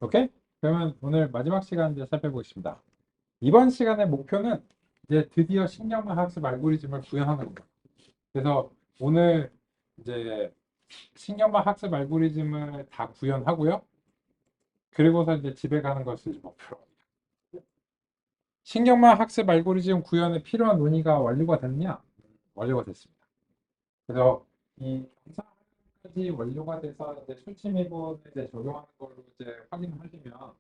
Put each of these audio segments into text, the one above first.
오케이? 그러면 오늘 마지막 시간 이제 살펴보겠습니다. 이번 시간의 목표는 이제 드디어 신경만 학습 알고리즘을 구현하는 겁니다. 그래서 오늘 이제 신경만 학습 알고리즘을 다 구현하고요. 그리고서 이제 집에 가는 것을 목표로 합니다. 신경만 학습 알고리즘 구현에 필요한 논의가 완료가 됐냐? 완료가 됐습니다. 그래서 이 검사까지 완료가 돼서 이제 수치미분을 이제 적용하는 걸로 이제 확인하시면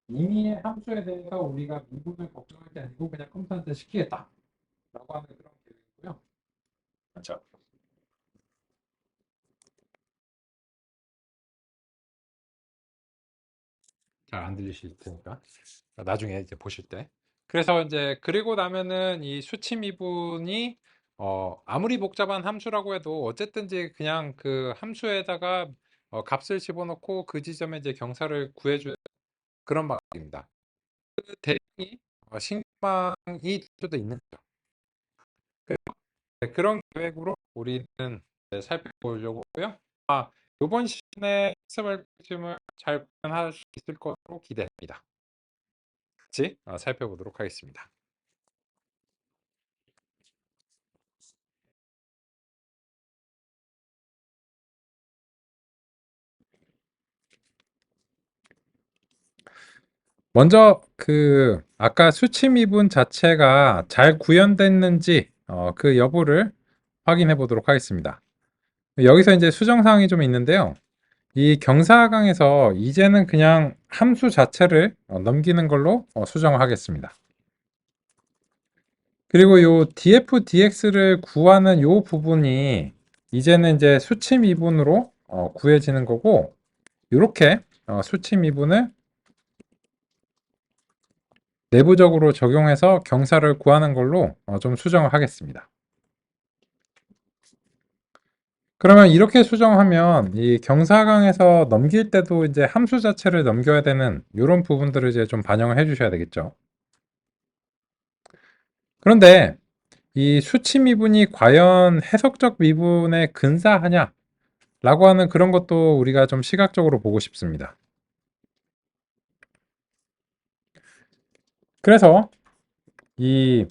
이미의 함수에 대해서 우리가 미분을 걱정할 게 아니고 그냥 컴퓨터한테 시키겠다라고 하는 그런 계획이고요. 그렇죠. 잘 안 들리실 테니까 나중에 이제 보실 때. 그래서 이제 그리고 나면은 이 수치 미분이 아무리 복잡한 함수라고 해도 어쨌든지 그냥 그 함수에다가 값을 집어넣고 그 지점에 이제 경사를 구해주는 그런 방식입니다. 그 대응이 신망이 수도 있는 거죠. 네, 그런 계획으로 우리는 이제 살펴보려고 하고요. 이번 시즌에 학습 알고리즘을 잘 구현할 수 있을 것으로 기대합니다. 같이 살펴보도록 하겠습니다. 먼저 그 아까 수치 미분 자체가 잘 구현됐는지 그 여부를 확인해 보도록 하겠습니다. 여기서 이제 수정 사항이 좀 있는데요. 이 경사항에서 이제는 그냥 함수 자체를 넘기는 걸로 수정을 하겠습니다. 그리고 요 df dx를 구하는 요 부분이 이제는 이제 수치 미분으로 구해지는 거고, 이렇게 수치 미분을 내부적으로 적용해서 경사를 구하는 걸로 좀 수정을 하겠습니다. 그러면 이렇게 수정하면 이 경사강에서 넘길 때도 이제 함수 자체를 넘겨야 되는 이런 부분들을 이제 좀 반영을 해 주셔야 되겠죠. 그런데 이 수치 미분이 과연 해석적 미분에 근사하냐 라고 하는 그런 것도 우리가 좀 시각적으로 보고 싶습니다. 그래서 이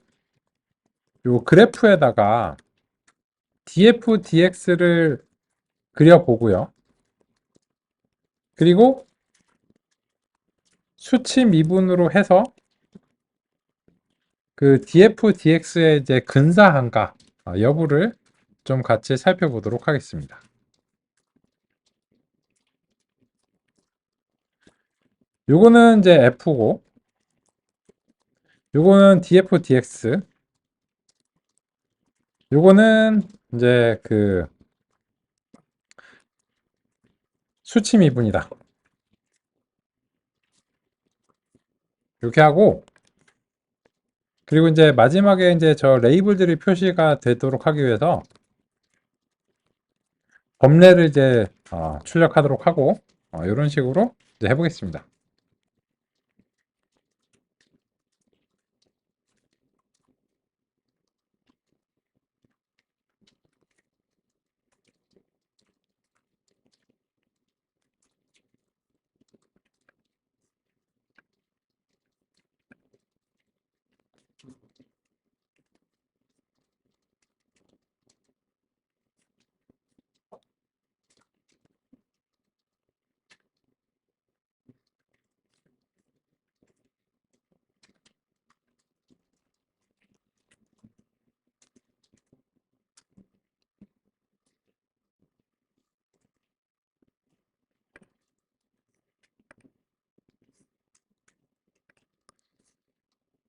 요 그래프에다가 df dx를 그려보고요. 그리고 수치 미분으로 해서 그 df dx의 이제 근사한가 여부를 좀 같이 살펴보도록 하겠습니다. 요거는 이제 f고, 요거는 df dx, 요거는 이제 그 수치 미분이다. 이렇게 하고, 그리고 이제 마지막에 이제 저 레이블들이 표시가 되도록 하기 위해서 범례를 이제 출력하도록 하고 이런 식으로 이제 해보겠습니다.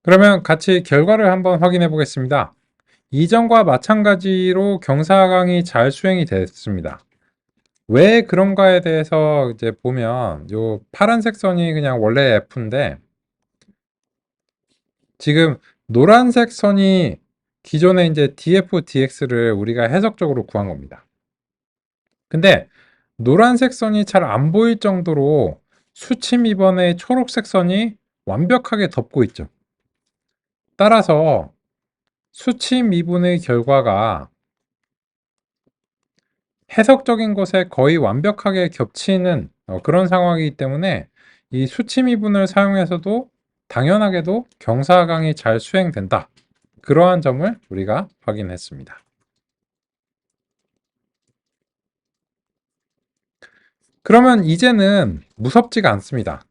그러면 같이 결과를 한번 확인해 보겠습니다. 이전과 마찬가지로 경사강이 잘 수행이 됐습니다. 왜 그런가에 대해서 이제 보면 요 파란색 선이 그냥 원래 F인데 지금 노란색 선이 기존에 이제 df dx를 우리가 해석적으로 구한 겁니다. 근데 노란색 선이 잘 안 보일 정도로 수치 미분의 초록색 선이 완벽하게 덮고 있죠. 따라서 수치 미분의 결과가 해석적인 것에 거의 완벽하게 겹치는 그런 상황이기 때문에 이 수치미분을 사용해서도 당연하게도 경사하강이 잘 수행된다. 그러한 점을 우리가 확인했습니다. 그러면 이제는 무섭지가 않습니다.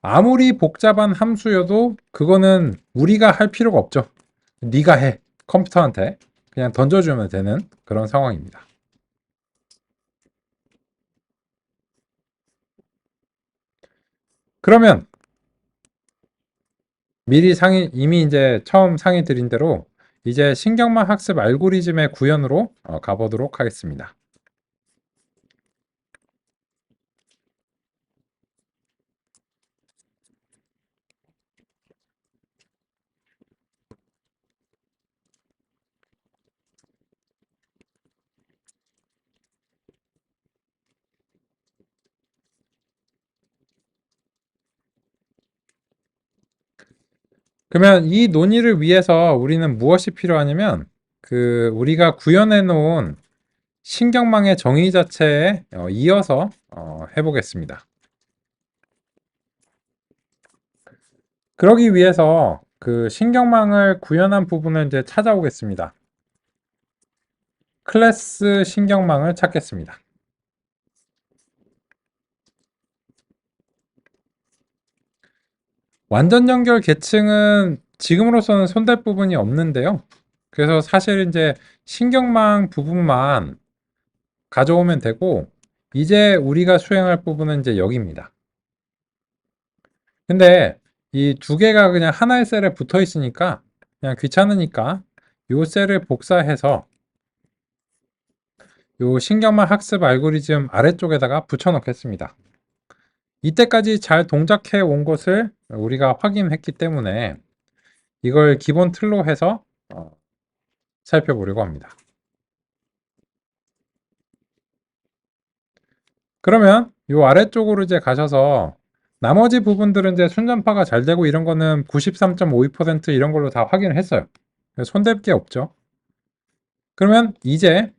아무리 복잡한 함수여도 그거는 우리가 할 필요가 없죠. 네가 해. 컴퓨터한테 그냥 던져주면 되는 그런 상황입니다. 그러면 이미 이제 처음 상의 드린 대로 이제 신경망 학습 알고리즘의 구현으로 가보도록 하겠습니다. 그러면 이 논의를 위해서 우리는 무엇이 필요하냐면 우리가 구현해 놓은 신경망의 정의 자체에 이어서 해보겠습니다. 그러기 위해서 그 신경망을 구현한 부분을 이제 찾아오겠습니다. 클래스 신경망을 찾겠습니다. 완전 연결 계층은 지금으로서는 손댈 부분이 없는데요. 그래서 사실 이제 신경망 부분만 가져오면 되고, 이제 우리가 수행할 부분은 이제 여기입니다. 근데 이 두 개가 그냥 하나의 셀에 붙어 있으니까 그냥 귀찮으니까 이 셀을 복사해서 이 신경망 학습 알고리즘 아래쪽에다가 붙여 놓겠습니다. 이때까지 잘 동작해 온 것을 우리가 확인했기 때문에 이걸 기본 틀로 해서 살펴보려고 합니다. 그러면 이 아래쪽으로 이제 가셔서 나머지 부분들은 이제 순전파가 잘 되고 이런 거는 93.52% 이런 걸로 다 확인을 했어요. 손댈 게 없죠. 그러면 이제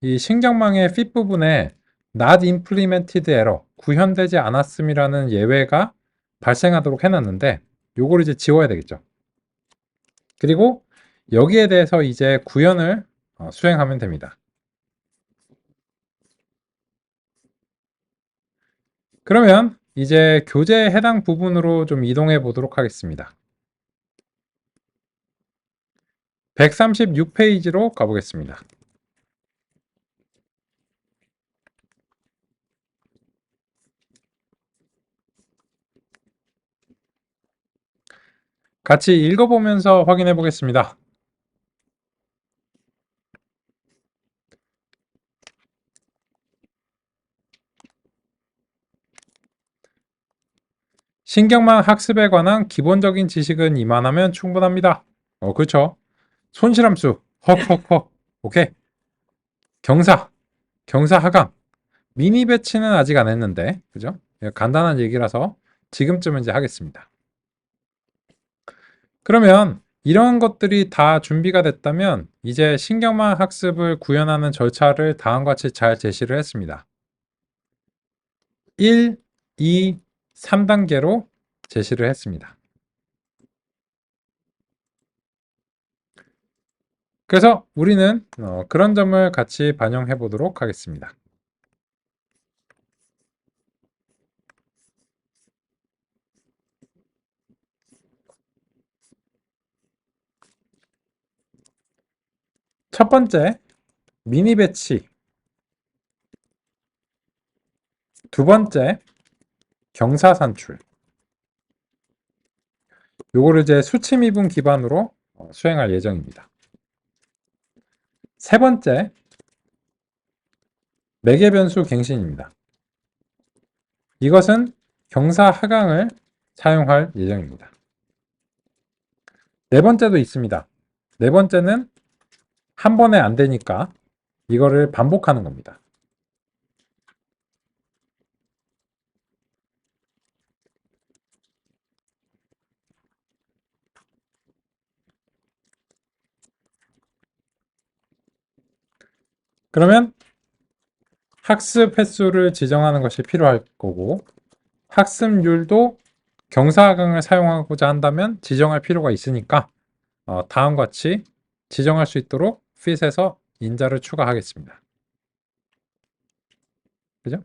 이 신경망의 핏 부분에 not implemented error, 구현되지 않았음이라는 예외가 발생하도록 해놨는데 요걸 이제 지워야 되겠죠. 그리고 여기에 대해서 이제 구현을 수행하면 됩니다. 그러면 이제 교재에 해당 부분으로 좀 이동해 보도록 하겠습니다. 136페이지로 가보겠습니다. 같이 읽어보면서 확인해 보겠습니다. 신경망 학습에 관한 기본적인 지식은 이만하면 충분합니다. 그렇죠. 손실함수, 헉헉헉, 오케이. 경사, 경사 하강, 미니 배치는 아직 안 했는데, 그죠? 간단한 얘기라서 지금쯤은 이제 하겠습니다. 그러면 이런 것들이 다 준비가 됐다면 이제 신경망 학습을 구현하는 절차를 다음과 같이 잘 제시를 했습니다. 1, 2, 3단계로 제시를 했습니다. 그래서 우리는 그런 점을 같이 반영해 보도록 하겠습니다. 첫 번째, 미니 배치. 두 번째, 경사 산출. 요거를 이제 수치 미분 기반으로 수행할 예정입니다. 세 번째, 매개 변수 갱신입니다. 이것은 경사 하강을 사용할 예정입니다. 네 번째도 있습니다. 네 번째는 한 번에 안 되니까 이거를 반복하는 겁니다. 그러면 학습 횟수를 지정하는 것이 필요할 거고, 학습률도 경사하강을 사용하고자 한다면 지정할 필요가 있으니까 다음과 같이 지정할 수 있도록 fit에서 인자를 추가하겠습니다. 그죠?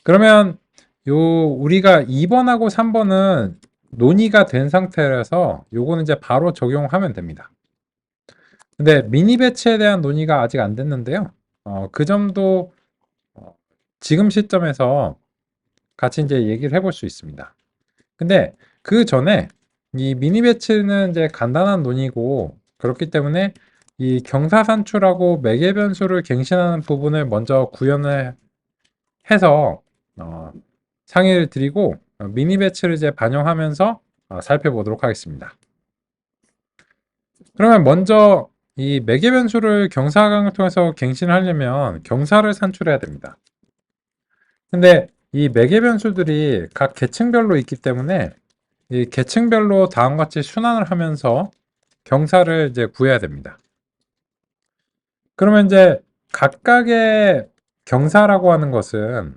그러면 우리가 2번하고 3번은 논의가 된 상태라서 요거는 이제 바로 적용하면 됩니다. 근데 미니 배치에 대한 논의가 아직 안 됐는데요. 그 점도 어, 지금 시점에서 같이 이제 얘기를 해볼 수 있습니다. 근데 그 전에 이 미니 배치는 이제 간단한 논의고 그렇기 때문에 이 경사산출하고 매개 변수를 갱신하는 부분을 먼저 구현을 해서 상의를 드리고 미니 배치를 이제 반영하면서 살펴보도록 하겠습니다. 그러면 먼저 이 매개 변수를 경사강을 통해서 갱신하려면 경사를 산출해야 됩니다. 근데 이 매개 변수들이 각 계층별로 있기 때문에 이 계층별로 다음과 같이 순환을 하면서 경사를 이제 구해야 됩니다. 그러면 이제 각각의 경사라고 하는 것은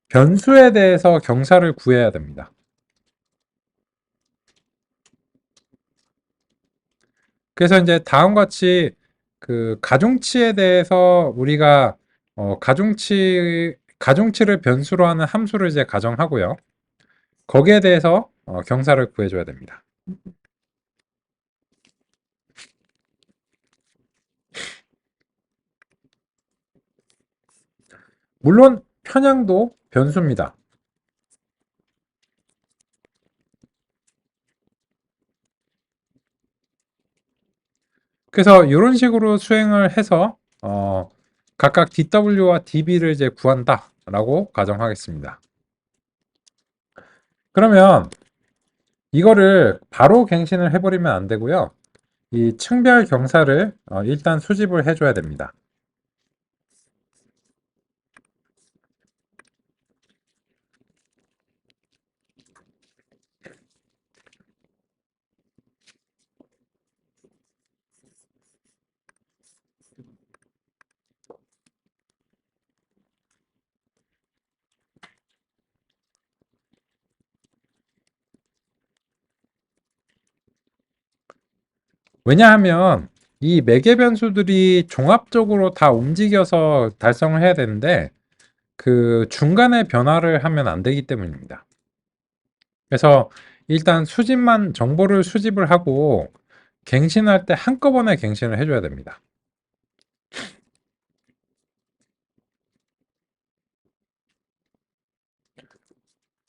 변수에 대해서 경사를 구해야 됩니다. 그래서 이제 다음과 같이 그 가중치에 대해서 우리가 가중치를 변수로 하는 함수를 이제 가정하고요. 거기에 대해서 경사를 구해줘야 됩니다. 물론 편향도 변수입니다. 그래서 이런 식으로 수행을 해서 각각 DW와 DB를 이제 구한다라고 가정하겠습니다. 그러면 이거를 바로 갱신을 해버리면 안 되고요. 이 층별 경사를 일단 수집을 해줘야 됩니다. 왜냐하면 이 매개 변수들이 종합적으로 다 움직여서 달성을 해야 되는데 그 중간에 변화를 하면 안 되기 때문입니다. 그래서 일단 정보를 수집을 하고 갱신할 때 한꺼번에 갱신을 해줘야 됩니다.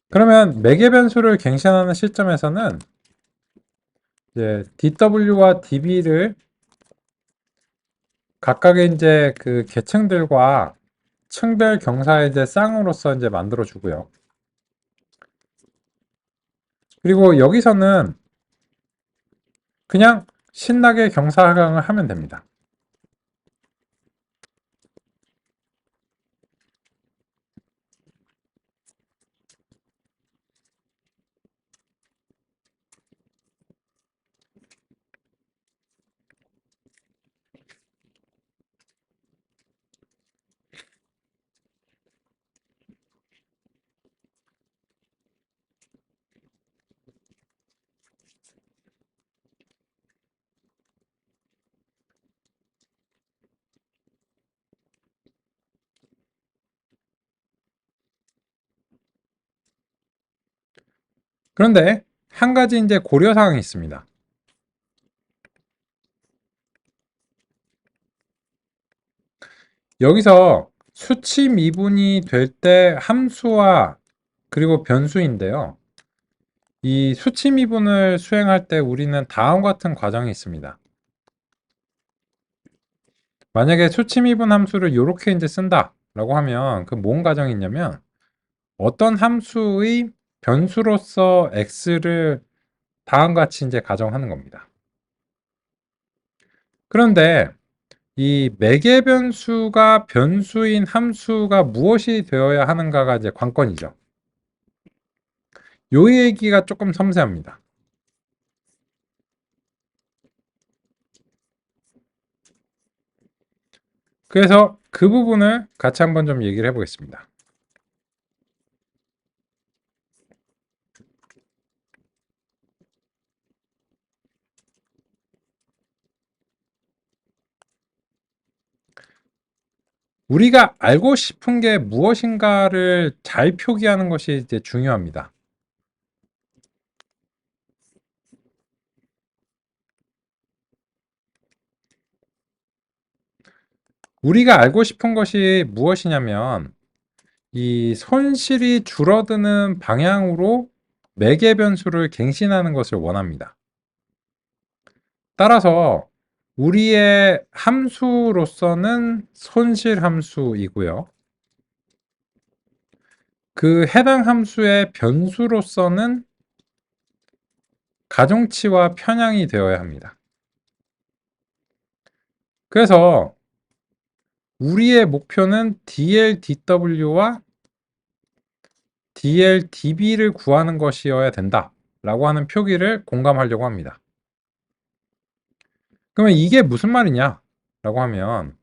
그러면 매개 변수를 갱신하는 시점에서는 이제 DW와 DB를 각각의 이제 그 계층들과 층별 경사의 이제 쌍으로서 이제 만들어 주고요. 그리고 여기서는 그냥 신나게 경사하강을 하면 됩니다. 그런데 한 가지 이제 고려 사항이 있습니다. 여기서 수치 미분이 될 때 함수와 그리고 변수인데요. 이 수치 미분을 수행할 때 우리는 다음과 같은 과정이 있습니다. 만약에 수치 미분 함수를 이렇게 이제 쓴다라고 하면 그 뭔 과정이 있냐면 어떤 함수의 변수로서 x를 다음과 같이 이제 가정하는 겁니다. 그런데 이 매개 변수가 변수인 함수가 무엇이 되어야 하는가가 이제 관건이죠. 요 얘기가 조금 섬세합니다. 그래서 그 부분을 같이 한번 좀 얘기를 해보겠습니다. 우리가 알고 싶은 게 무엇인가를 잘 표기하는 것이 이제 중요합니다. 우리가 알고 싶은 것이 무엇이냐면 이 손실이 줄어드는 방향으로 매개 변수를 갱신하는 것을 원합니다. 따라서 우리의 함수로서는 손실 함수이고요. 그 해당 함수의 변수로서는 가중치와 편향이 되어야 합니다. 그래서 우리의 목표는 DLDW와 DLDB를 구하는 것이어야 된다 라고 하는 표기를 공감하려고 합니다. 그러면 이게 무슨 말이냐 라고 하면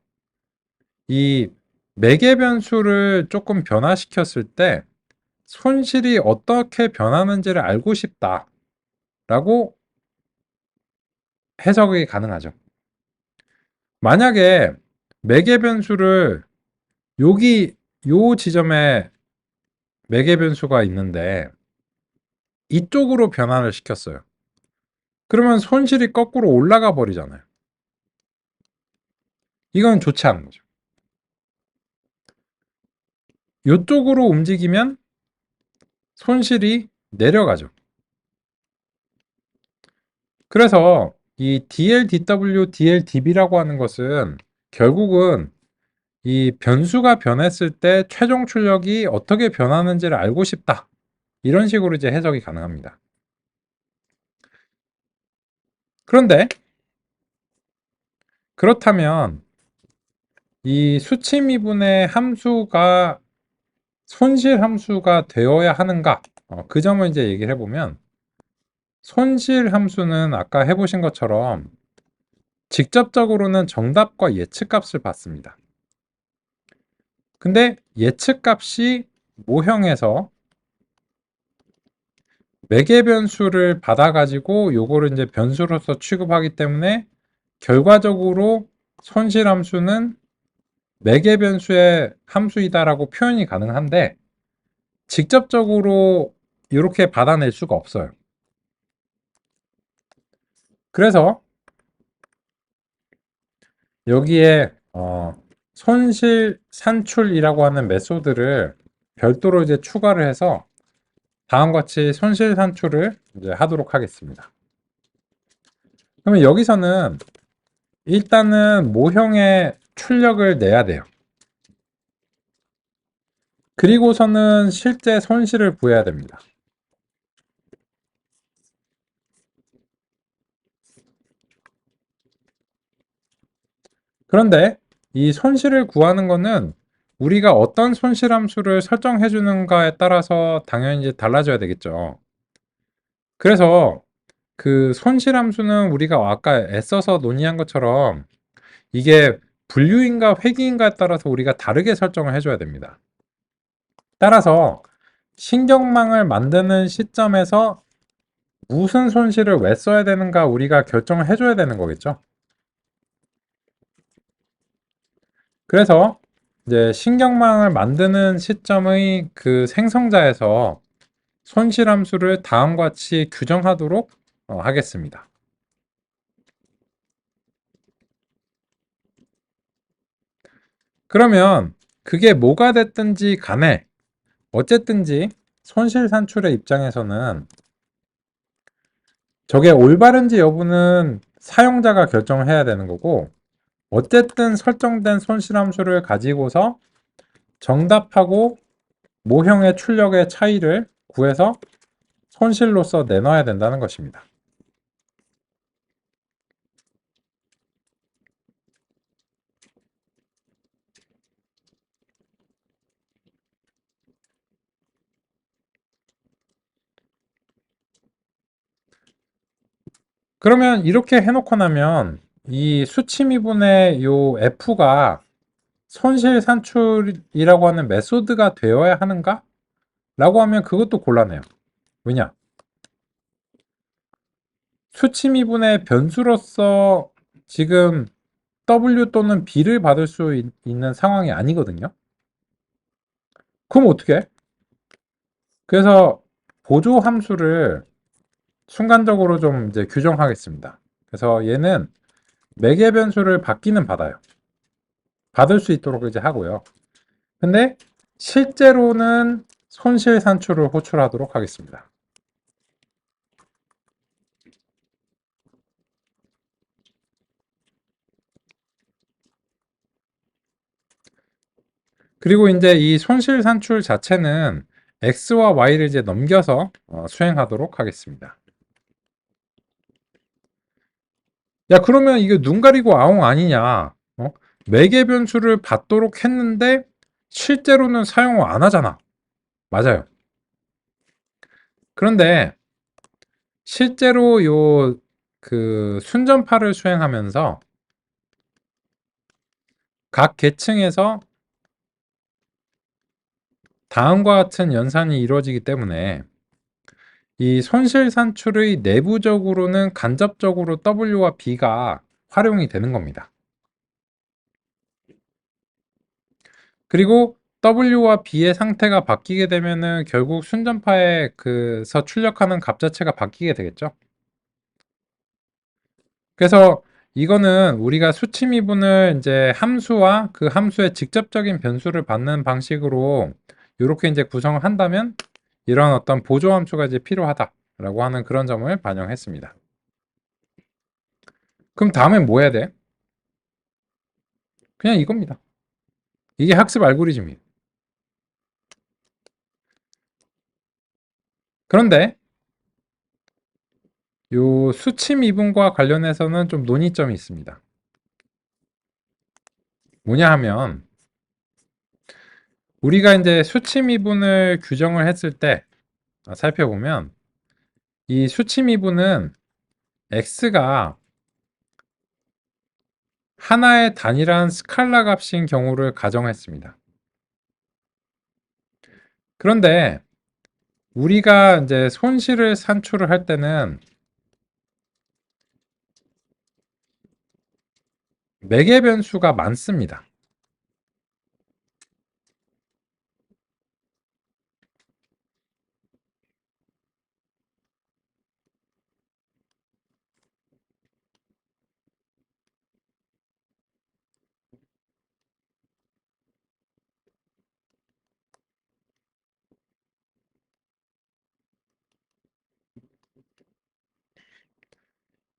이 매개 변수를 조금 변화시켰을 때 손실이 어떻게 변하는지를 알고 싶다 라고 해석이 가능하죠. 만약에 매개 변수를 여기 요 지점에 매개 변수가 있는데 이쪽으로 변화를 시켰어요. 그러면 손실이 거꾸로 올라가 버리잖아요. 이건 좋지 않은 거죠. 이쪽으로 움직이면 손실이 내려가죠. 그래서 이 DLDW, DLDB라고 하는 것은 결국은 이 변수가 변했을 때 최종 출력이 어떻게 변하는지를 알고 싶다. 이런 식으로 이제 해석이 가능합니다. 그런데 그렇다면 이 수치 미분의 함수가 손실 함수가 되어야 하는가? 그 점을 이제 얘기를 해보면 손실 함수는 아까 해보신 것처럼 직접적으로는 정답과 예측값을 받습니다. 근데 예측값이 모형에서 매개 변수를 받아가지고 요거를 이제 변수로서 취급하기 때문에 결과적으로 손실 함수는 매개 변수의 함수이다라고 표현이 가능한데 직접적으로 이렇게 받아낼 수가 없어요. 그래서 여기에 손실 산출이라고 하는 메소드를 별도로 이제 추가를 해서 다음과 같이 손실 산출을 이제 하도록 하겠습니다. 그러면 여기서는 일단은 모형의 출력을 내야 돼요. 그리고서는 실제 손실을 구해야 됩니다. 그런데 이 손실을 구하는 거는 우리가 어떤 손실 함수를 설정해 주는가에 따라서 당연히 이제 달라져야 되겠죠. 그래서 그 손실 함수는 우리가 아까 애써서 논의한 것처럼 이게 분류인가 회귀인가에 따라서 우리가 다르게 설정을 해줘야 됩니다. 따라서 신경망을 만드는 시점에서 무슨 손실을 왜 써야 되는가 우리가 결정을 해줘야 되는 거겠죠. 그래서 이제 신경망을 만드는 시점의 그 생성자에서 손실 함수를 다음과 같이 규정하도록 하겠습니다. 그러면 그게 뭐가 됐든지 간에 어쨌든지 손실 산출의 입장에서는 저게 올바른지 여부는 사용자가 결정을 해야 되는 거고 어쨌든 설정된 손실 함수를 가지고서 정답하고 모형의 출력의 차이를 구해서 손실로서 내놔야 된다는 것입니다. 그러면 이렇게 해놓고 나면 이 수치미분의 요 F가 손실 산출이라고 하는 메소드가 되어야 하는가? 라고 하면 그것도 곤란해요. 왜냐? 수치미분의 변수로서 지금 W 또는 B를 받을 수 있는 상황이 아니거든요. 그럼 어떻게 해? 그래서 보조 함수를 순간적으로 좀 이제 규정하겠습니다. 그래서 얘는 매개 변수를 받기는 받아요. 받을 수 있도록 이제 하고요. 근데 실제로는 손실 산출을 호출하도록 하겠습니다. 그리고 이제 이 손실 산출 자체는 x와 y를 이제 넘겨서 수행하도록 하겠습니다. 야, 그러면 이게 눈 가리고 아웅 아니냐? 매개 변수를 받도록 했는데 실제로는 사용을 안 하잖아. 맞아요. 그런데 실제로 요 그 순전파를 수행하면서 각 계층에서 다음과 같은 연산이 이루어지기 때문에 이 손실 산출의 내부적으로는 간접적으로 W와 B가 활용이 되는 겁니다. 그리고 W와 B의 상태가 바뀌게 되면은 결국 순전파에 그서 출력하는 값 자체가 바뀌게 되겠죠. 그래서 이거는 우리가 수치 미분을 이제 함수와 그 함수의 직접적인 변수를 받는 방식으로 이렇게 이제 구성을 한다면 이런 어떤 보조 함수가 이제 필요하다라고 하는 그런 점을 반영했습니다. 그럼 다음엔 뭐 해야 돼? 그냥 이겁니다. 이게 학습 알고리즘이에요. 그런데 요 수치 미분과 관련해서는 좀 논의점이 있습니다. 뭐냐 하면 우리가 이제 수치 미분을 규정을 했을 때 살펴보면 이 수치 미분은 x가 하나의 단일한 스칼라 값인 경우를 가정했습니다. 그런데 우리가 이제 손실을 산출을 할 때는 매개 변수가 많습니다.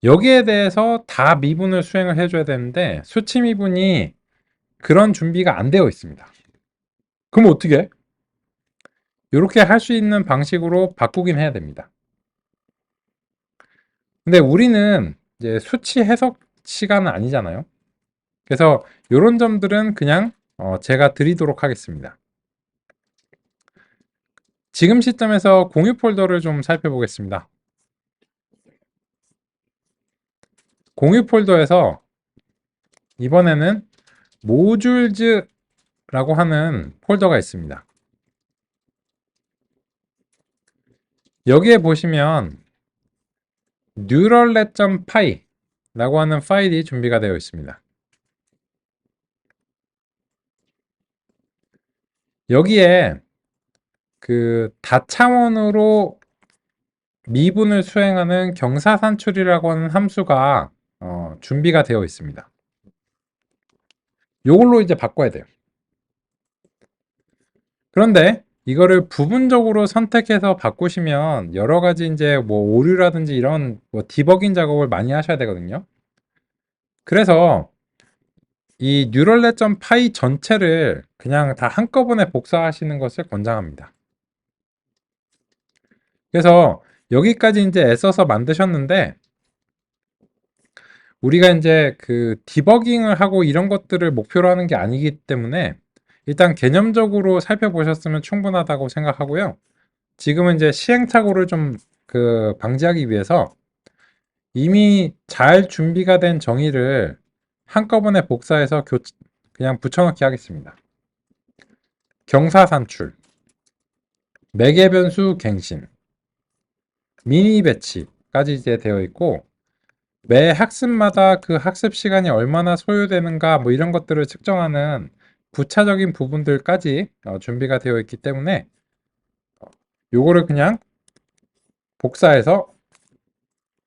여기에 대해서 다 미분을 수행을 해줘야 되는데 수치 미분이 그런 준비가 안 되어 있습니다. 그럼 어떻게 해? 이렇게 할 수 있는 방식으로 바꾸긴 해야 됩니다. 근데 우리는 이제 수치 해석 시간은 아니잖아요. 그래서 이런 점들은 그냥 제가 드리도록 하겠습니다. 지금 시점에서 공유 폴더를 좀 살펴보겠습니다. 공유 폴더에서 이번에는 모듈즈라고 하는 폴더가 있습니다. 여기에 보시면 neural.py 라고 하는 파일이 준비가 되어 있습니다. 여기에 그 다차원으로 미분을 수행하는 경사산출이라고 하는 함수가 준비가 되어 있습니다. 이걸로 이제 바꿔야 돼요. 그런데 이거를 부분적으로 선택해서 바꾸시면 여러 가지 이제 뭐 오류라든지 이런 뭐 디버깅 작업을 많이 하셔야 되거든요. 그래서 이 뉴럴렛.py 전체를 그냥 다 한꺼번에 복사하시는 것을 권장합니다. 그래서 여기까지 이제 애써서 만드셨는데 우리가 이제 그 디버깅을 하고 이런 것들을 목표로 하는 게 아니기 때문에 일단 개념적으로 살펴보셨으면 충분하다고 생각하고요. 지금은 이제 시행착오를 좀 방지하기 위해서 이미 잘 준비가 된 정의를 한꺼번에 복사해서 그냥 붙여넣기 하겠습니다. 경사 산출, 매개 변수 갱신, 미니 배치까지 이제 되어 있고 매 학습마다 그 학습 시간이 얼마나 소요되는가 뭐 이런 것들을 측정하는 부차적인 부분들까지 준비가 되어 있기 때문에 요거를 그냥 복사해서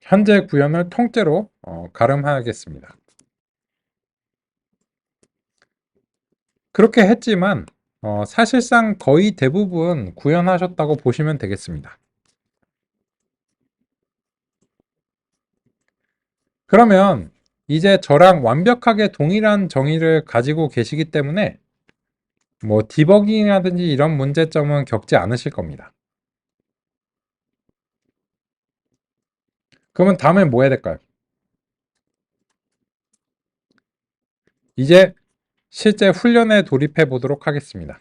현재 구현을 통째로 가름하겠습니다. 그렇게 했지만 사실상 거의 대부분 구현하셨다고 보시면 되겠습니다. 그러면 이제 저랑 완벽하게 동일한 정의를 가지고 계시기 때문에 뭐 디버깅이라든지 이런 문제점은 겪지 않으실 겁니다. 그러면 다음에 뭐 해야 될까요? 이제 실제 훈련에 돌입해 보도록 하겠습니다.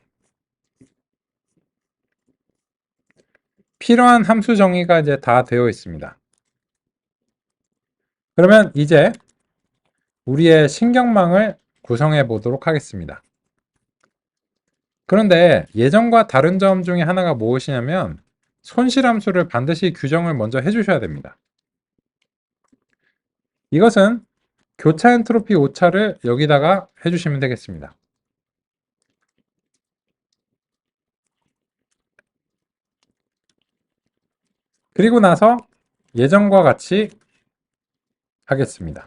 필요한 함수 정의가 이제 다 되어 있습니다. 그러면 이제 우리의 신경망을 구성해 보도록 하겠습니다. 그런데 예전과 다른 점 중에 하나가 무엇이냐면 손실함수를 반드시 규정을 먼저 해주셔야 됩니다. 이것은 교차 엔트로피 오차를 여기다가 해주시면 되겠습니다. 그리고 나서 예전과 같이 하겠습니다.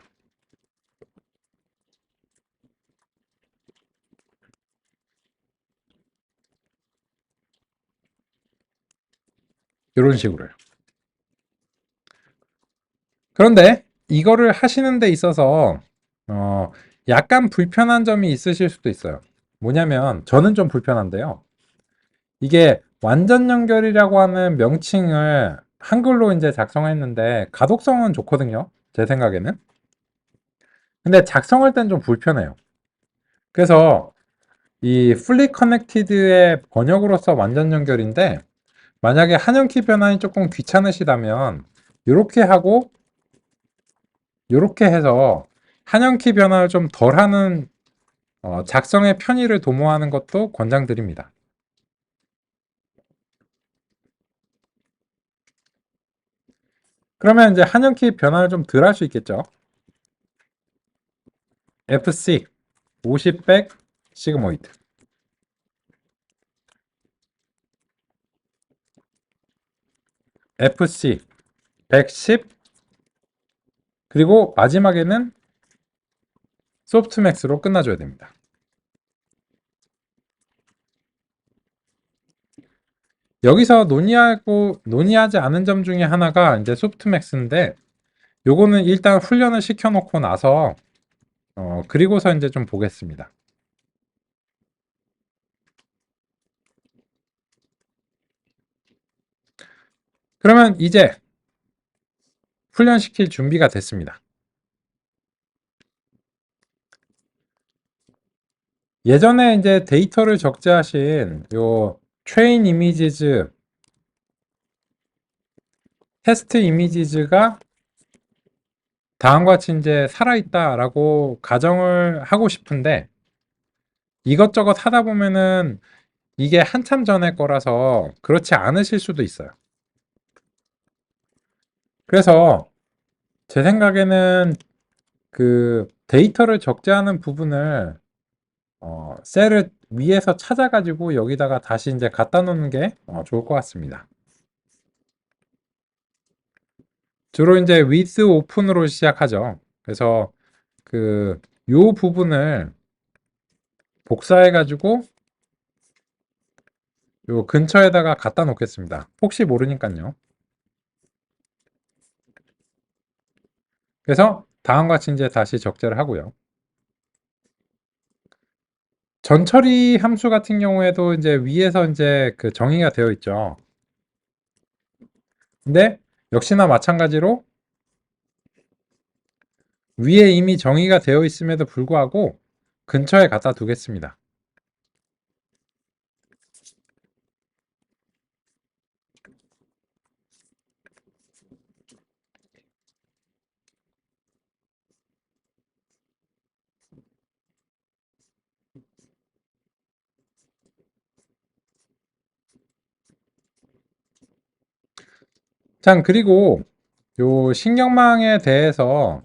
이런 식으로요. 그런데 이거를 하시는 데 있어서 약간 불편한 점이 있으실 수도 있어요. 뭐냐면 저는 좀 불편한데요. 이게 완전 연결이라고 하는 명칭을 한글로 이제 작성했는데 가독성은 좋거든요. 제 생각에는. 근데 작성할 땐 좀 불편해요. 그래서 이 fully connected의 번역으로서 완전 연결인데 만약에 한영키 변환이 조금 귀찮으시다면 이렇게 하고 이렇게 해서 한영키 변환을 좀 덜하는 작성의 편의를 도모하는 것도 권장드립니다. 그러면 이제 한영키 변환을 좀 덜 할 수 있겠죠. FC 50백 시그모이드 FC 110 그리고 마지막에는 소프트맥스로 끝나줘야 됩니다. 여기서 논의하지 않은 점 중에 하나가 이제 소프트맥스인데 요거는 일단 훈련을 시켜놓고 나서 그리고서 이제 좀 보겠습니다. 그러면 이제 훈련시킬 준비가 됐습니다. 예전에 이제 데이터를 적재하신 요 train images, 테스트 이미지즈가 다음과 같이 이제 살아있다라고 가정을 하고 싶은데 이것저것 하다 보면은 이게 한참 전의 거라서 그렇지 않으실 수도 있어요. 그래서 제 생각에는 그 데이터를 적재하는 부분을 셀을 위에서 찾아가지고 여기다가 다시 이제 갖다 놓는 게 좋을 것 같습니다. 주로 이제 with open으로 시작하죠. 그래서 요 부분을 복사해가지고 요 근처에다가 갖다 놓겠습니다. 혹시 모르니까요. 그래서 다음과 같이 이제 다시 적재를 하고요. 전처리 함수 같은 경우에도 이제 위에서 이제 그 정의가 되어 있죠. 근데 역시나 마찬가지로 위에 이미 정의가 되어 있음에도 불구하고 근처에 갖다 두겠습니다. 자, 그리고 요 신경망에 대해서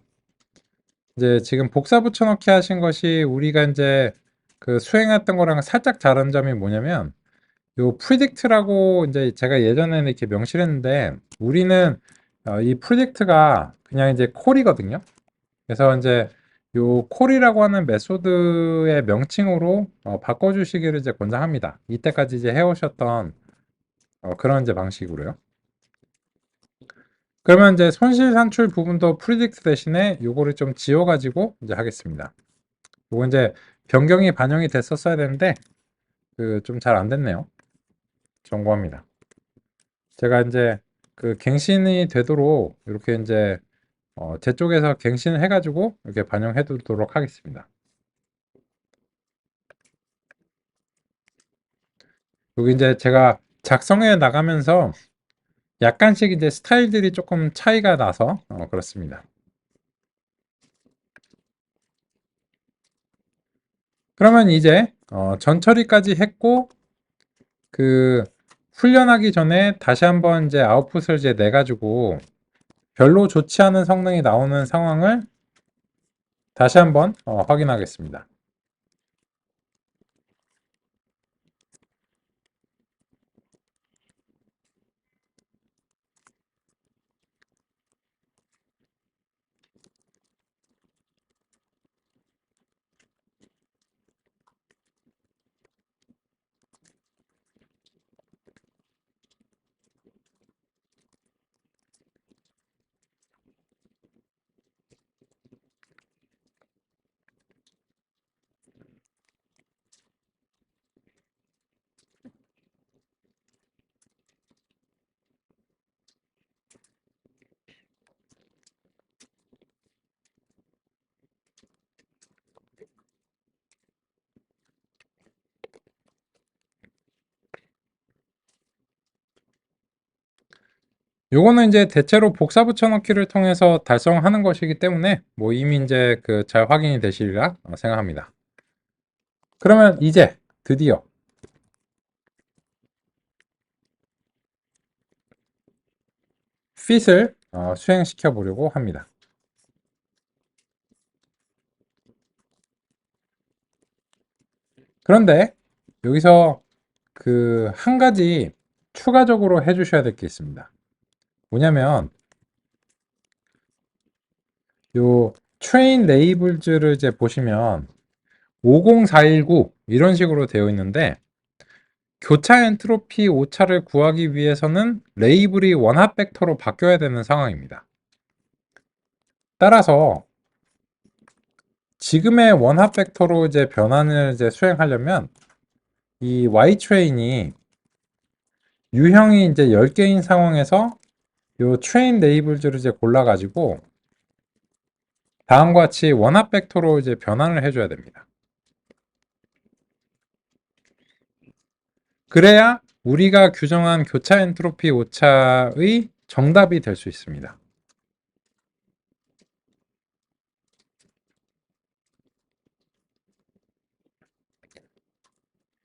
이제 지금 복사 붙여넣기 하신 것이 우리가 이제 그 수행했던 거랑 살짝 다른 점이 뭐냐면 요 predict라고 이제 제가 예전에는 이렇게 명시를 했는데 우리는 이 predict가 그냥 이제 콜이거든요. 그래서 이제 요 콜이라고 하는 메소드의 명칭으로 바꿔주시기를 이제 권장합니다. 이때까지 이제 해오셨던 그런 이제 방식으로요. 그러면 이제 손실 산출 부분도 predict 대신에 요거를 좀 지워가지고 이제 하겠습니다. 요거 이제 변경이 반영이 됐었어야 되는데 그 좀 잘 안 됐네요. 점검합니다. 제가 이제 그 갱신이 되도록 이렇게 이제 제 쪽에서 갱신을 해가지고 이렇게 반영해 두도록 하겠습니다. 여기 이제 제가 작성해 나가면서 약간씩 이제 스타일들이 조금 차이가 나서 그렇습니다. 그러면 이제 전처리까지 했고 그 훈련하기 전에 다시 한번 이제 아웃풋을 이제 내 가지고 별로 좋지 않은 성능이 나오는 상황을 다시 한번 확인하겠습니다. 요거는 이제 대체로 복사 붙여넣기를 통해서 달성하는 것이기 때문에 뭐 이미 이제 그 잘 확인이 되시리라 생각합니다. 그러면 이제 드디어 fit을 수행시켜 보려고 합니다. 그런데 여기서 그 한 가지 추가적으로 해주셔야 될 게 있습니다. 뭐냐면 요 train lables를 이제 보시면 50419 이런 식으로 되어 있는데 교차 엔트로피 오차를 구하기 위해서는 레이블이 원합 벡터로 바뀌어야 되는 상황입니다. 따라서 지금의 원합 벡터로 이제 변환을 이제 수행하려면 이 Y 트레인이 유형이 이제 10개인 상황에서 요 트레인 레이블즈를 이제 골라 가지고 다음과 같이 원합 벡터로 이제 변환을 해줘야 됩니다. 그래야 우리가 규정한 교차 엔트로피 오차의 정답이 될 수 있습니다.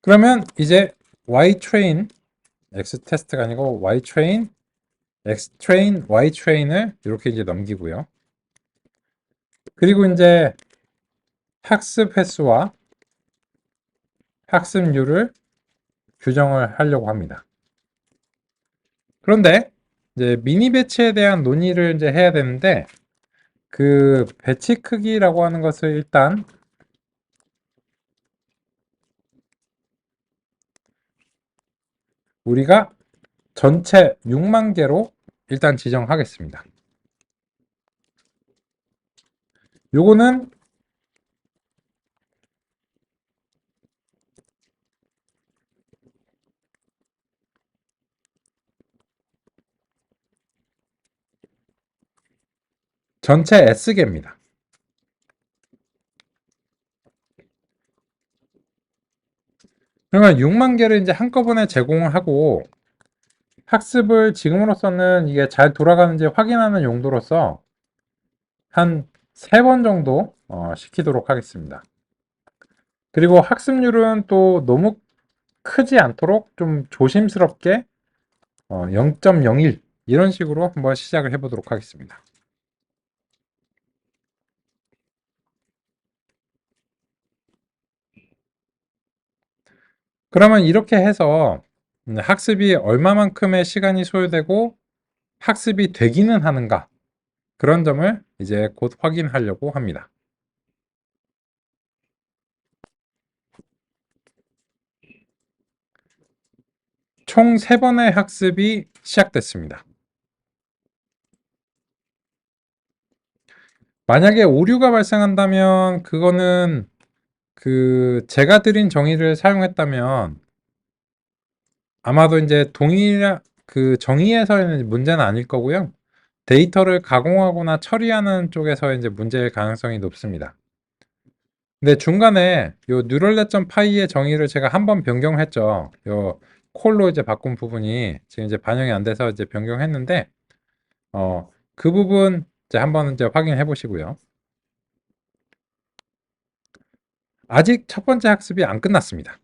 그러면 이제 Y 트레인 X 테스트가 아니고 Y 트레인 X 트레인 Y 트레인을 이렇게 이제 넘기고요. 그리고 이제 학습 횟수와 학습률을 규정을 하려고 합니다. 그런데 이제 미니 배치에 대한 논의를 이제 해야 되는데 그 배치 크기라고 하는 것을 일단 우리가 전체 6만 개로 일단 지정하겠습니다. 요거는 전체 S개입니다. 그러면 6만 개를 이제 한꺼번에 제공을 하고 학습을 지금으로서는 이게 잘 돌아가는지 확인하는 용도로서 한 3번 정도 시키도록 하겠습니다. 그리고 학습률은 또 너무 크지 않도록 좀 조심스럽게 0.01 이런 식으로 한번 시작을 해보도록 하겠습니다. 그러면 이렇게 해서 학습이 얼마만큼의 시간이 소요되고 학습이 되기는 하는가 그런 점을 이제 곧 확인하려고 합니다. 총 3번의 학습이 시작됐습니다. 만약에 오류가 발생한다면 그거는 제가 드린 정의를 사용했다면 아마도 이제 동일 정의에서는 문제는 아닐 거고요. 데이터를 가공하거나 처리하는 쪽에서 이제 문제일 가능성이 높습니다. 근데 중간에 요 뉴럴넷.py의 정의를 제가 한번 변경했죠. 요 콜로 이제 바꾼 부분이 지금 이제 반영이 안 돼서 이제 변경했는데 그 부분 이제 한번 이제 확인해 보시고요. 아직 첫 번째 학습이 안 끝났습니다.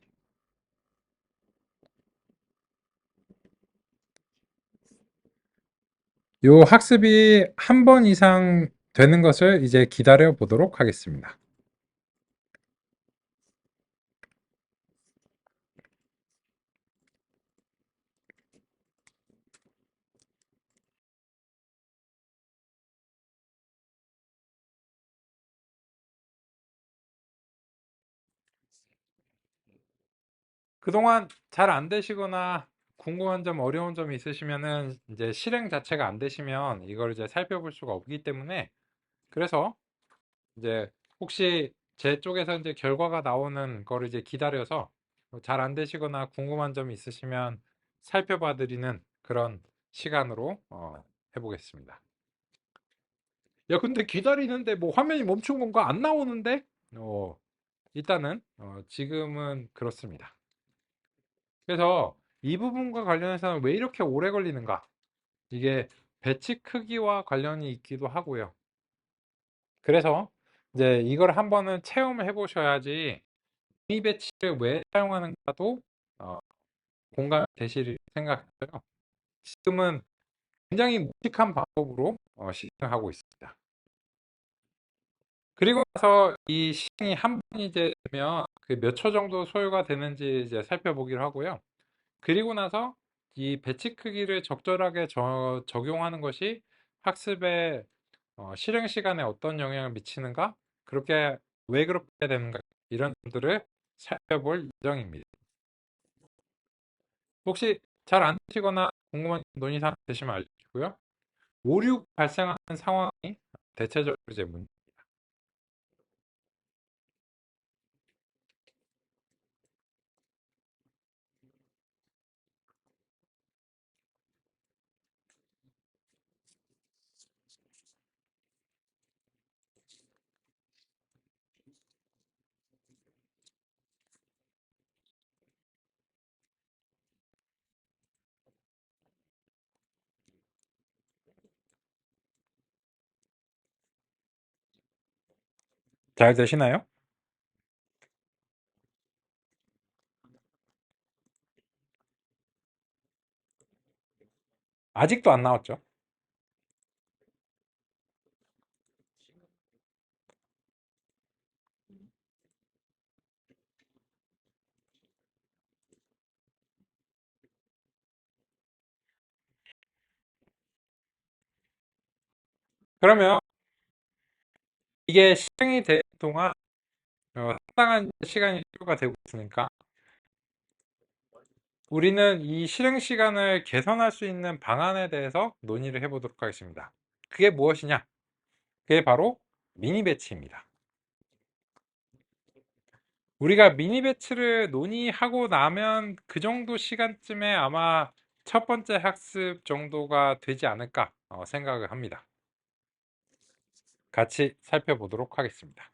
요 학습이 한 번 이상 되는 것을 이제 기다려 보도록 하겠습니다. 그동안 잘 안 되시거나 궁금한 점, 어려운 점이 있으시면은 이제 실행 자체가 안 되시면 이걸 이제 살펴볼 수가 없기 때문에 그래서 이제 혹시 제 쪽에서 이제 결과가 나오는 거를 이제 기다려서 잘 안 되시거나 궁금한 점이 있으시면 살펴봐 드리는 그런 시간으로 해보겠습니다. 야, 근데 기다리는데 뭐 화면이 멈춘 건가? 안 나오는데? 일단은 지금은 그렇습니다. 그래서 이 부분과 관련해서는 왜 이렇게 오래 걸리는가? 이게 배치 크기와 관련이 있기도 하고요. 그래서 이제 이걸 한번은 체험을 해보셔야지 이 배치를 왜 사용하는가도 공감이 되실 생각해요. 지금은 굉장히 묵직한 방법으로 시행하고 있습니다. 그리고 나서 이 시행이 한 번 이제 되면 그 몇 초 정도 소요가 되는지 이제 살펴보기로 하고요. 그리고 나서 이 배치 크기를 적절하게 적용하는 것이 학습의 실행 시간에 어떤 영향을 미치는가? 그렇게 왜 그렇게 되는가? 이런 점들을 살펴볼 예정입니다. 혹시 잘 안 되시거나 궁금한 논의사항 되시면 알려주시고요. 오류 발생하는 상황이 대체적으로 이제 잘 되시나요? 아직도 안 나왔죠? 그러면 이게 실행이 되는 동안 상당한 시간이 필요가 되고 있으니까 우리는 이 실행 시간을 개선할 수 있는 방안에 대해서 논의를 해보도록 하겠습니다. 그게 무엇이냐? 그게 바로 미니 배치입니다. 우리가 미니 배치를 논의하고 나면 그 정도 시간쯤에 아마 첫 번째 학습 정도가 되지 않을까 생각을 합니다. 같이 살펴보도록 하겠습니다.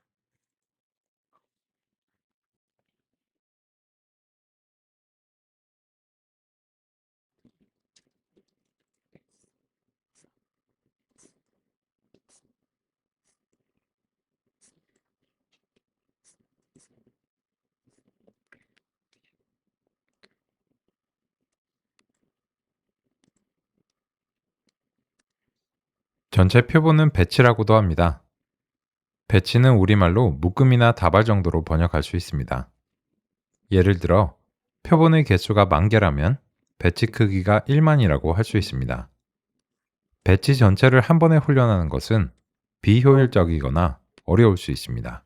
전체 표본은 배치라고도 합니다. 배치는 우리말로 묶음이나 다발 정도로 번역할 수 있습니다. 예를 들어 표본의 개수가 10,000개라면 배치 크기가 1만이라고 할 수 있습니다. 배치 전체를 한 번에 훈련하는 것은 비효율적이거나 어려울 수 있습니다.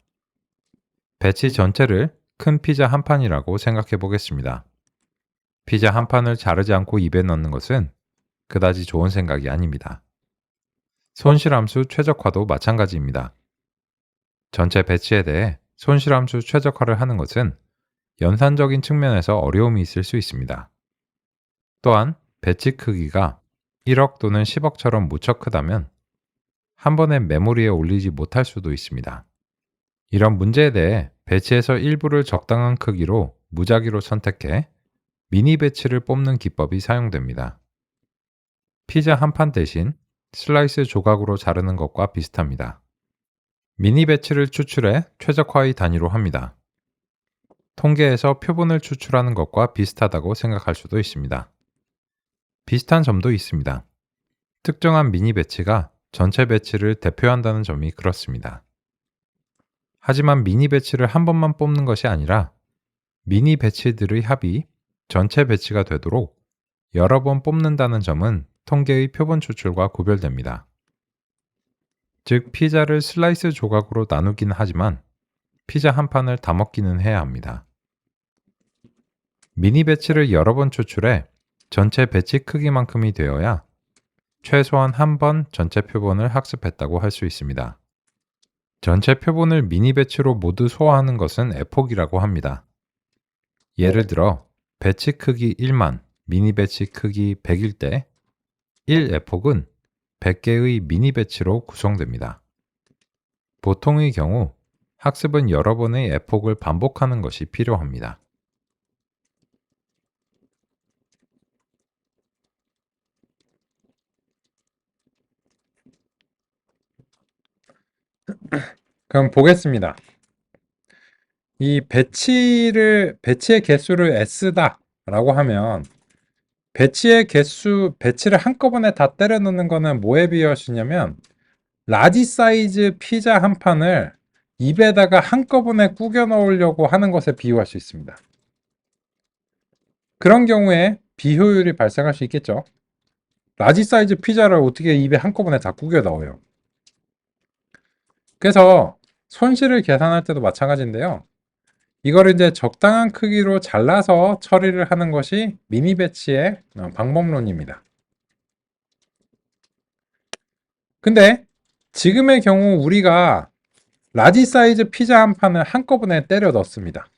배치 전체를 큰 피자 한 판이라고 생각해 보겠습니다. 피자 한 판을 자르지 않고 입에 넣는 것은 그다지 좋은 생각이 아닙니다. 손실함수 최적화도 마찬가지입니다. 전체 배치에 대해 손실함수 최적화를 하는 것은 연산적인 측면에서 어려움이 있을 수 있습니다. 또한 배치 크기가 1억 또는 10억처럼 무척 크다면 한 번에 메모리에 올리지 못할 수도 있습니다. 이런 문제에 대해 배치에서 일부를 적당한 크기로 무작위로 선택해 미니 배치를 뽑는 기법이 사용됩니다. 피자 한 판 대신 슬라이스 조각으로 자르는 것과 비슷합니다. 미니 배치를 추출해 최적화의 단위로 합니다. 통계에서 표본을 추출하는 것과 비슷하다고 생각할 수도 있습니다. 비슷한 점도 있습니다. 특정한 미니 배치가 전체 배치를 대표한다는 점이 그렇습니다. 하지만 미니 배치를 한 번만 뽑는 것이 아니라 미니 배치들의 합이 전체 배치가 되도록 여러 번 뽑는다는 점은 통계의 표본 추출과 구별됩니다. 즉, 피자를 슬라이스 조각으로 나누긴 하지만 피자 한 판을 다 먹기는 해야 합니다. 미니 배치를 여러 번 추출해 전체 배치 크기만큼이 되어야 최소한 한 번 전체 표본을 학습했다고 할 수 있습니다. 전체 표본을 미니 배치로 모두 소화하는 것은 에폭이라고 합니다. 예를 들어 배치 크기 1만, 미니 배치 크기 100일 때 1에폭은 100개의 미니 배치로 구성됩니다. 보통의 경우 학습은 여러 번의 에폭을 반복하는 것이 필요합니다. 그럼 보겠습니다. 이 배치의 개수를 S다 라고 하면 배치를 한꺼번에 다 때려 넣는 거는 뭐에 비유하시냐면 라지 사이즈 피자 한 판을 입에다가 한꺼번에 구겨 넣으려고 하는 것에 비유할 수 있습니다. 그런 경우에 비효율이 발생할 수 있겠죠. 라지 사이즈 피자를 어떻게 입에 한꺼번에 다 구겨 넣어요. 그래서 손실을 계산할 때도 마찬가지인데요. 이거를 이제 적당한 크기로 잘라서 처리를 하는 것이 미니 배치의 방법론입니다. 근데 지금의 경우 우리가 라지 사이즈 피자 한 판을 한꺼번에 때려 넣습니다.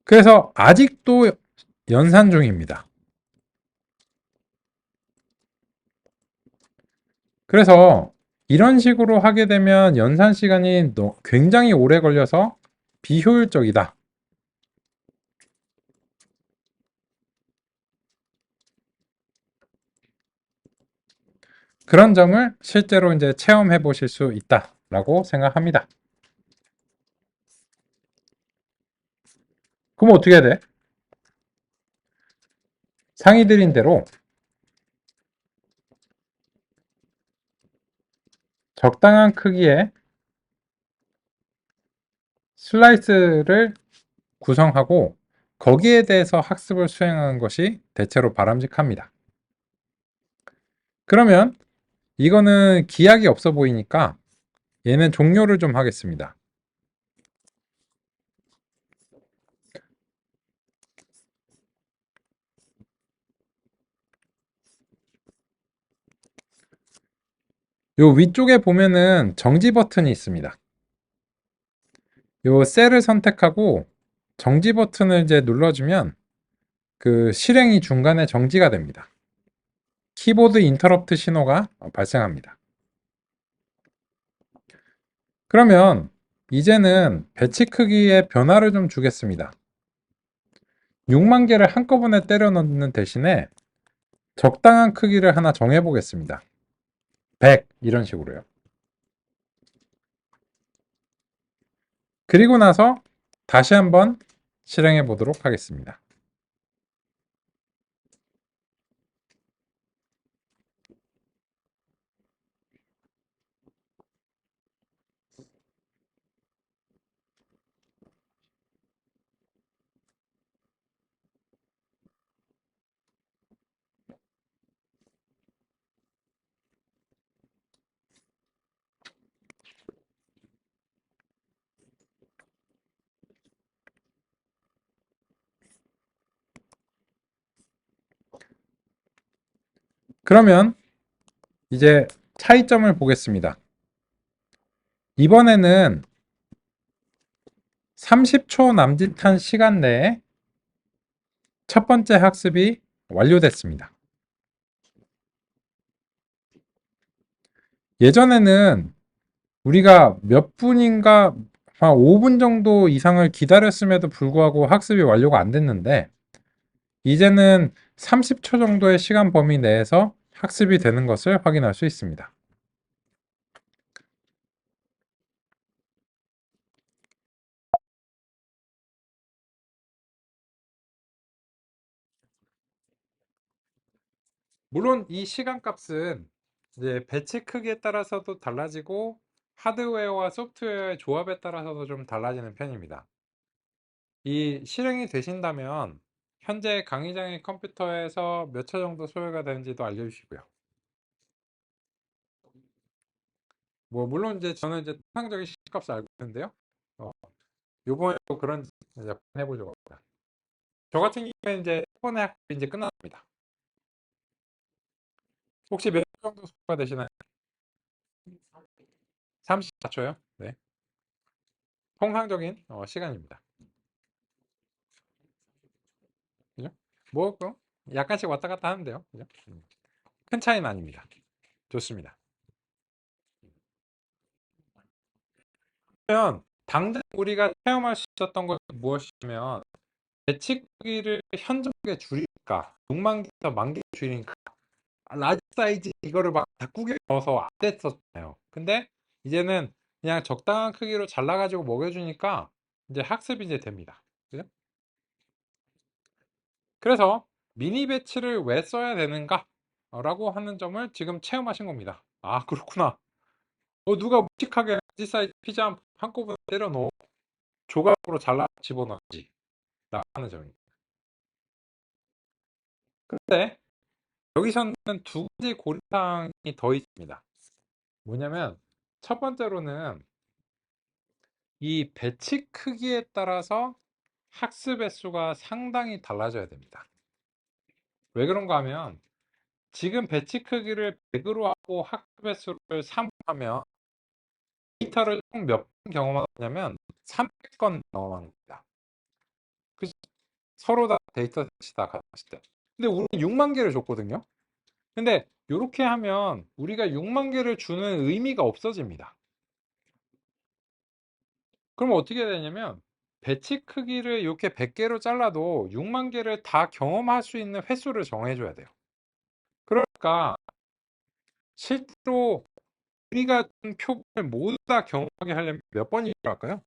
그래서 아직도 연산 중입니다. 그래서 이런 식으로 하게 되면 연산 시간이 굉장히 오래 걸려서 비효율적이다. 그런 점을 실제로 이제 체험해 보실 수 있다라고 생각합니다. 그럼 어떻게 해야 돼? 상의 드린 대로 적당한 크기의 슬라이스를 구성하고 거기에 대해서 학습을 수행하는 것이 대체로 바람직합니다. 그러면 이거는 기약이 없어 보이니까 얘는 종료를 좀 하겠습니다. 요 위쪽에 보면은 정지 버튼이 있습니다. 요 셀을 선택하고 정지 버튼을 이제 눌러주면 그 실행이 중간에 정지가 됩니다. 키보드 인터럽트 신호가 발생합니다. 그러면 이제는 배치 크기에 변화를 좀 주겠습니다. 6만 개를 한꺼번에 때려 넣는 대신에 적당한 크기를 하나 정해 보겠습니다. 100 이런 식으로요. 그리고 나서 다시 한번 실행해 보도록 하겠습니다. 그러면 이제 차이점을 보겠습니다. 이번에는 30초 남짓한 시간 내에 첫 번째 학습이 완료됐습니다. 예전에는 우리가 몇 분인가 한 5분 정도 이상을 기다렸음에도 불구하고 학습이 완료가 안 됐는데 이제는 30초 정도의 시간 범위 내에서 학습이 되는 것을 확인할 수 있습니다. 물론 이 시간 값은 이제 배치 크기에 따라서도 달라지고 하드웨어와 소프트웨어의 조합에 따라서도 좀 달라지는 편입니다. 이 실행이 되신다면 현재 강의장의 컴퓨터에서 몇 초 정도 소요가 되는지도 알려주시고요. 뭐 물론 이제 저는 이제 통상적인 시값을 알고 있는데요. 요번에도 그런 이제 해보려고 합니다. 저 같은 경우에 이제 이번에 학습이 이제 끝났습니다. 혹시 몇 초 정도 소요가 되시나요? 34초요? 네. 통상적인 시간입니다. 그죠? 뭐 약간씩 왔다 갔다 하는데요. 그죠? 큰 차이는 아닙니다. 좋습니다. 그러면 당장 우리가 체험할 수 있었던 것은 무엇이냐면 배치 크기를 현저하게 줄일까 6만 개에서 10,000개 줄이니까 라지 사이즈 이거를 막 바꾸게 넣어서 안 됐었잖아요. 근데 이제는 그냥 적당한 크기로 잘라가지고 먹여주니까 이제 학습이 이제 됩니다. 그죠? 그래서 미니 배치를 왜 써야 되는가? 라고 하는 점을 지금 체험하신 겁니다. 아, 그렇구나. 누가 묵직하게 라지 사이즈 피자 한꺼번에 때려 넣어 조각으로 잘라 집어넣지. 라는 점입니다. 근데 여기서는 두 가지 고려사항이 더 있습니다. 뭐냐면 첫 번째로는 이 배치 크기에 따라서 학습 횟수가 상당히 달라져야 됩니다. 왜 그런가 하면 지금 배치 크기를 100으로 하고 학습 횟수를 3 하면 데이터를 총 몇 번 경험하냐면 300건 경험합니다. 서로 다 데이터 셋이 다 같았을 때. 근데 우리는 6만 개를 줬거든요. 근데 이렇게 하면 우리가 6만 개를 주는 의미가 없어집니다. 그럼 어떻게 되냐면 배치 크기를 이렇게 100개로 잘라도 6만 개를 다 경험할 수 있는 횟수를 정해줘야 돼요. 그러니까 실제로 우리가 준 표본을 모두 다 경험하게 하려면 몇 번이 필요할까요?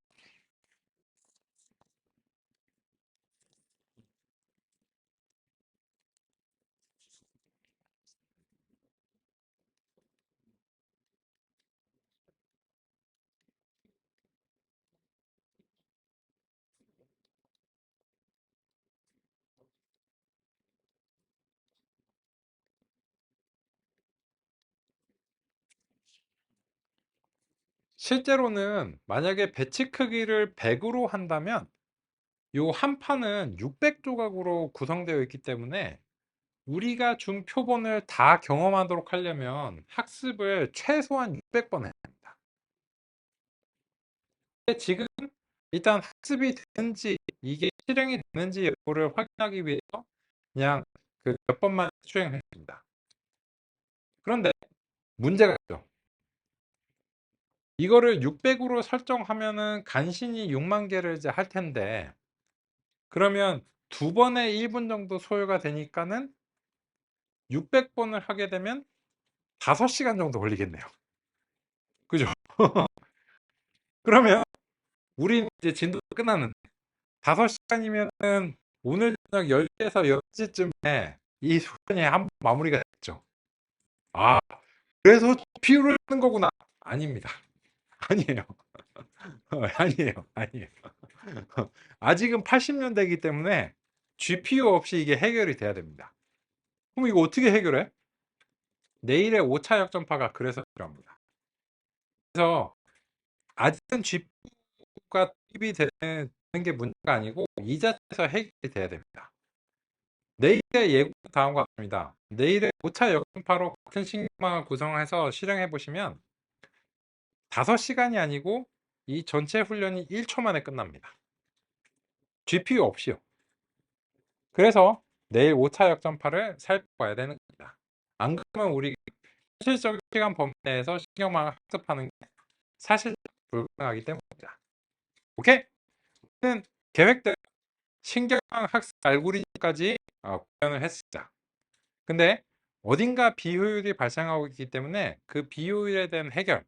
실제로는 만약에 배치 크기를 100으로 한다면 요 한 판은 600조각으로 구성되어 있기 때문에 우리가 준 표본을 다 경험하도록 하려면 학습을 최소한 600번 해야 합니다. 근데 지금 일단 학습이 되는지 이게 실행이 되는지 여부를 확인하기 위해서 그냥 그 몇 번만 수행했습니다. 그런데 문제가 있죠. 이거를 600으로 설정하면은 간신히 6만 개를 이제 할 텐데 그러면 두 번에 1분 정도 소요가 되니까는 600번을 하게 되면 5시간 정도 걸리겠네요. 그죠? 그러면 우린 이제 진도가 끝났는데 5시간이면은 오늘 저녁 10시에서 11시쯤에 이 소연이 한번 마무리가 됐죠. 아, 그래서 GPU를 쓰는 거구나. 아닙니다. 아니에요. 아니에요. 아니에요. 아직은 80년대이기 때문에 GPU 없이 이게 해결이 돼야 됩니다. 그럼 이거 어떻게 해결해? 내일의 5차 역전파가 그래서 필요합니다. 그래서 아직은 GPU가 투입이 되는 게 문제가 아니고 이 자체에서 해결이 돼야 됩니다. 내일의 예고는 다음과 같습니다. 내일의 5차 역전파로 같은 신경망을 구성해서 실행해 보시면 5시간이 아니고 이 전체 훈련이 1초 만에 끝납니다. GPU 없이요. 그래서 내일 5차 역전파를 살펴봐야 되는 겁니다. 안 그러면 우리 현실적인 시간 범위 내에서 신경망을 학습하는 게 사실 불가능하기 때문입니다. 오케이? 는 계획대로 신경망 학습 알고리즘까지 구현을 했습니다. 근데 어딘가 비효율이 발생하고 있기 때문에 그 비효율에 대한 해결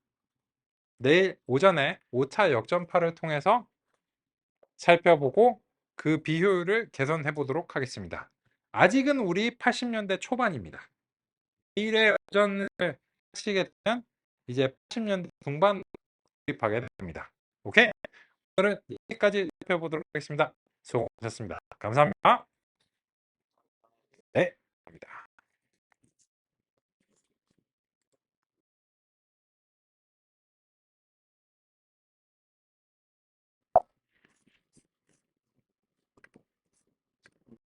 내일 오전에 5차 역전파를 통해서 살펴보고 그 비효율을 개선해 보도록 하겠습니다. 아직은 우리 80년대 초반입니다. 내일의 오전을 하시게 되면 이제 80년대 중반 돌입하게 됩니다. 오케이? 오늘은 여기까지 살펴보도록 하겠습니다. 수고하셨습니다. 감사합니다. 네, 감사합니다.